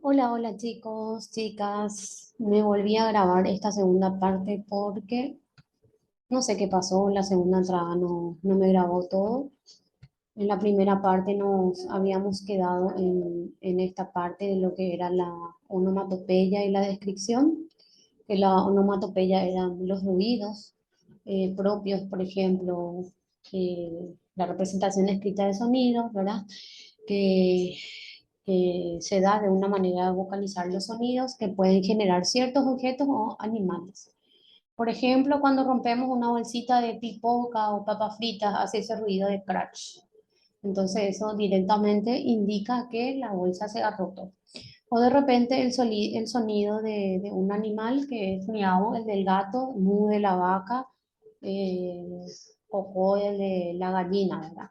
Hola, hola chicos, chicas. Me volví a grabar esta segunda parte porque no sé qué pasó. La segunda entrada no me grabó todo. En la primera parte nos habíamos quedado en esta parte de lo que era la onomatopeya y la descripción. Que la onomatopeya eran los ruidos propios, por ejemplo, la representación escrita de sonidos, ¿verdad? Que, que se da de una manera de vocalizar los sonidos que pueden generar ciertos objetos o animales. Por ejemplo, cuando rompemos una bolsita de pipoca o papas fritas, hace ese ruido de crash. Entonces eso directamente indica que la bolsa se ha roto. O de repente el sonido de un animal que es miau, el del gato, mu de la vaca, cocó el de la gallina, ¿verdad?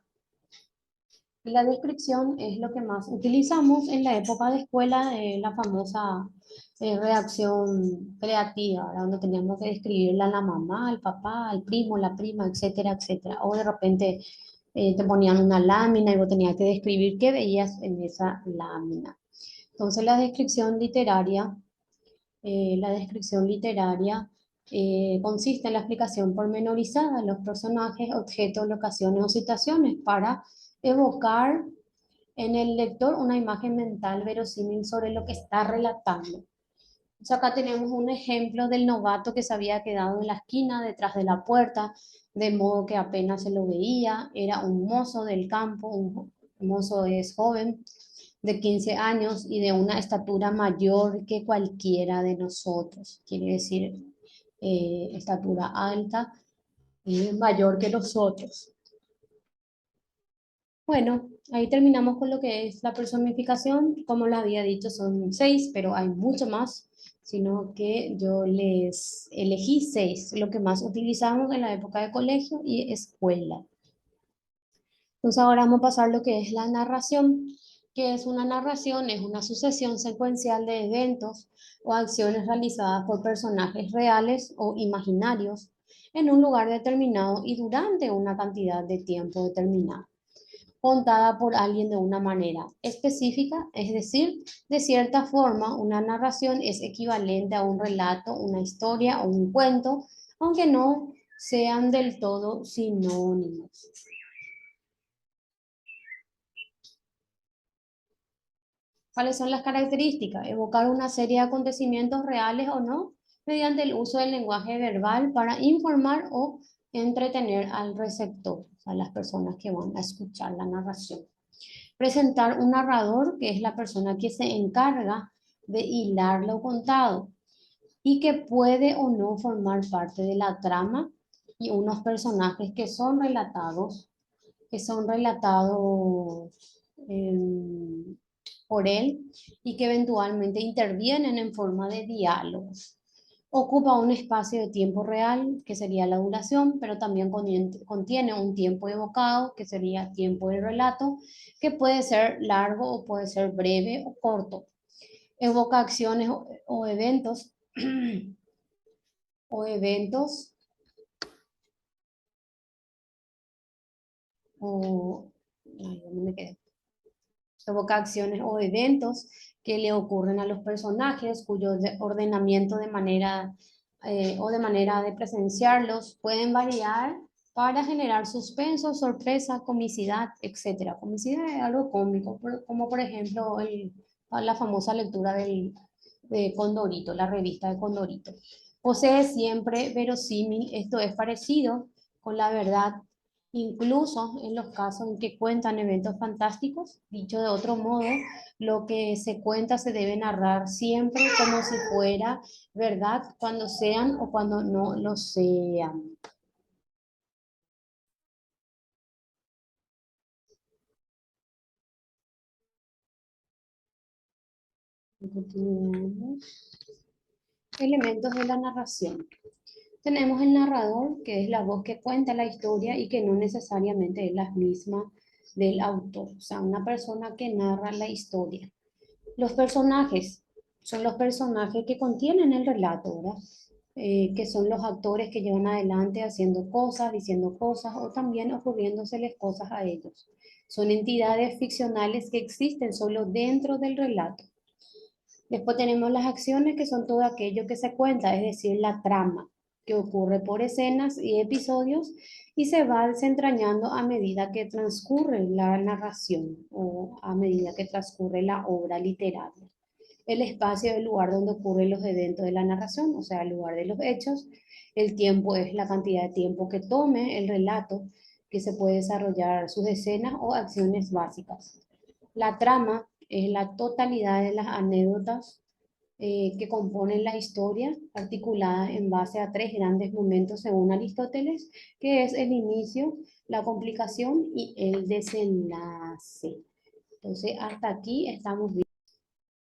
La descripción es lo que más utilizamos en la época de escuela, la famosa redacción creativa, ¿verdad? Donde teníamos que describirle a la mamá, al papá, al primo, la prima, etcétera, etcétera. O de repente te ponían una lámina y vos tenías que describir qué veías en esa lámina. Entonces la descripción literaria consiste en la explicación pormenorizada de los personajes, objetos, locaciones o situaciones para evocar en el lector una imagen mental verosímil sobre lo que está relatando. Entonces acá tenemos un ejemplo del novato que se había quedado en la esquina detrás de la puerta, de modo que apenas se lo veía. Era un mozo del campo, un mozo es joven, de 15 años y de una estatura mayor que cualquiera de nosotros. Quiere decir, estatura alta y mayor que nosotros. Bueno, ahí terminamos con lo que es la personificación. Como les había dicho, son seis, pero hay mucho más, sino que yo les elegí seis, lo que más utilizamos en la época de colegio y escuela. Entonces ahora vamos a pasar lo que es la narración. ¿Que es una narración? Es una sucesión secuencial de eventos o acciones realizadas por personajes reales o imaginarios en un lugar determinado y durante una cantidad de tiempo determinada, contada por alguien de una manera específica, es decir, de cierta forma, una narración es equivalente a un relato, una historia o un cuento, aunque no sean del todo sinónimos. ¿Cuáles son las características? Evocar una serie de acontecimientos reales o no, mediante el uso del lenguaje verbal para informar o entretener al receptor, a las personas que van a escuchar la narración. Presentar un narrador, que es la persona que se encarga de hilar lo contado y que puede o no formar parte de la trama, y unos personajes que son relatados por él y que eventualmente intervienen en forma de diálogos. Ocupa un espacio de tiempo real, que sería la duración, pero también contiene un tiempo evocado, que sería tiempo de relato, que puede ser largo o puede ser breve o corto. Evoca acciones o eventos o eventos o ay, ¿dónde me quedé? Evoca acciones o eventos que le ocurren a los personajes, cuyo ordenamiento de manera o de manera de presenciarlos pueden variar para generar suspenso, sorpresa, comicidad, etcétera. Comicidad es algo cómico, como por ejemplo la famosa lectura de Condorito, la revista de Condorito. Posee siempre verosímil, esto es parecido con la verdad, incluso en los casos en que cuentan eventos fantásticos. Dicho de otro modo, lo que se cuenta se debe narrar siempre como si fuera verdad, cuando sean o cuando no lo sean. Continuamos. Elementos de la narración. Tenemos el narrador, que es la voz que cuenta la historia y que no necesariamente es la misma del autor, o sea, una persona que narra la historia. Los personajes son los personajes que contienen el relato, ¿verdad? Que son los actores que llevan adelante haciendo cosas, diciendo cosas o también ocurriéndoseles cosas a ellos. Son entidades ficcionales que existen solo dentro del relato. Después tenemos las acciones, que son todo aquello que se cuenta, es decir, la trama, que ocurre por escenas y episodios y se va desentrañando a medida que transcurre la narración o a medida que transcurre la obra literaria. El espacio es el lugar donde ocurren los eventos de la narración, o sea, el lugar de los hechos. El tiempo es la cantidad de tiempo que tome el relato, que se puede desarrollar sus escenas o acciones básicas. La trama es la totalidad de las anécdotas que componen la historia, articulada en base a tres grandes momentos según Aristóteles, que es el inicio, la complicación y el desenlace. Entonces, hasta aquí estamos bien.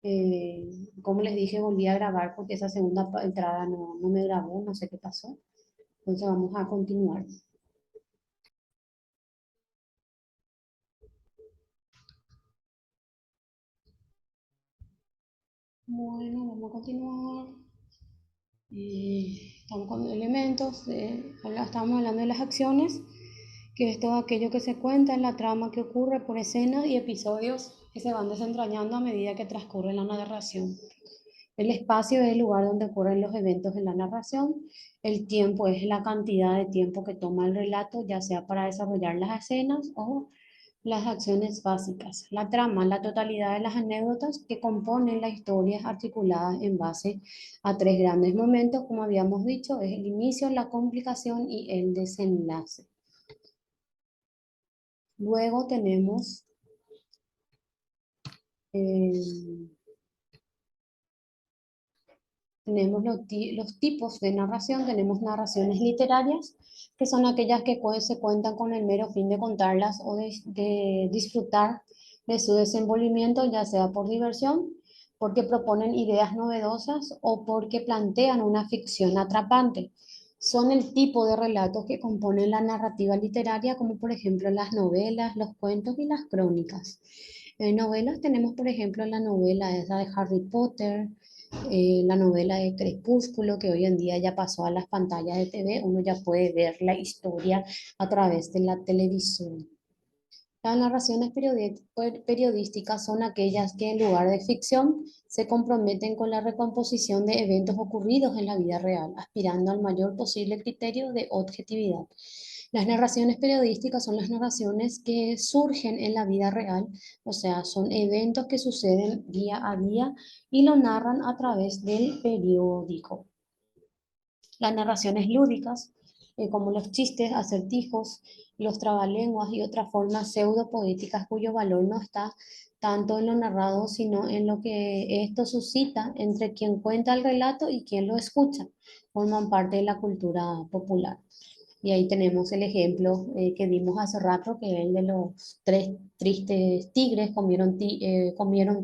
Eh, como les dije, volví a grabar porque esa segunda entrada no me grabó, no sé qué pasó. Entonces vamos a continuar. Bueno, vamos a continuar. Estamos con elementos, estamos hablando de las acciones, que es todo aquello que se cuenta en la trama que ocurre por escenas y episodios que se van desentrañando a medida que transcurre la narración. El espacio es el lugar donde ocurren los eventos en la narración. El tiempo es la cantidad de tiempo que toma el relato, ya sea para desarrollar las escenas o las acciones básicas. La trama, la totalidad de las anécdotas que componen la historia articuladas en base a tres grandes momentos, como habíamos dicho, es el inicio, la complicación y el desenlace. Luego eh, tenemos los tipos de narración. Tenemos narraciones literarias, que son aquellas que se cuentan con el mero fin de contarlas o de disfrutar de su desenvolvimiento, ya sea por diversión, porque proponen ideas novedosas o porque plantean una ficción atrapante. Son el tipo de relatos que componen la narrativa literaria, como por ejemplo las novelas, los cuentos y las crónicas. En novelas tenemos, por ejemplo, la novela esa de Harry Potter, la novela de Crepúsculo, que hoy en día ya pasó a las pantallas de TV, uno ya puede ver la historia a través de la televisión. Las narraciones periodísticas son aquellas que en lugar de ficción se comprometen con la recomposición de eventos ocurridos en la vida real, aspirando al mayor posible criterio de objetividad. Las narraciones periodísticas son las narraciones que surgen en la vida real, o sea, son eventos que suceden día a día y lo narran a través del periódico. Las narraciones lúdicas, como los chistes, acertijos, los trabalenguas y otras formas pseudopoéticas cuyo valor no está tanto en lo narrado, sino en lo que esto suscita entre quien cuenta el relato y quien lo escucha. Forman parte de la cultura popular. Y ahí tenemos el ejemplo que vimos hace rato, que es el de los tres tristes tigres comieron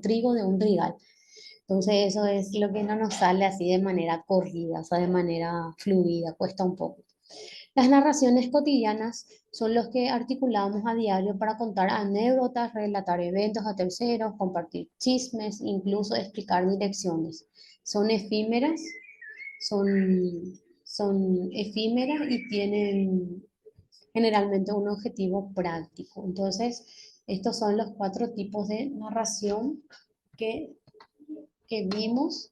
trigo de un trigal. Entonces eso es lo que no nos sale así de manera corrida, o sea, de manera fluida, cuesta un poco. Las narraciones cotidianas son los que articulamos a diario para contar anécdotas, relatar eventos a terceros, compartir chismes, incluso explicar direcciones. Son efímeras, son efímeras y tienen generalmente un objetivo práctico. Entonces, estos son los cuatro tipos de narración que vimos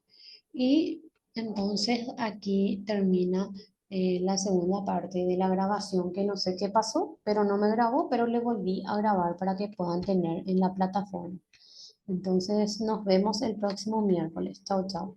y entonces aquí termina la segunda parte de la grabación, que no sé qué pasó, pero no me grabó, pero le volví a grabar para que puedan tener en la plataforma. Entonces nos vemos el próximo miércoles. Chao, chao.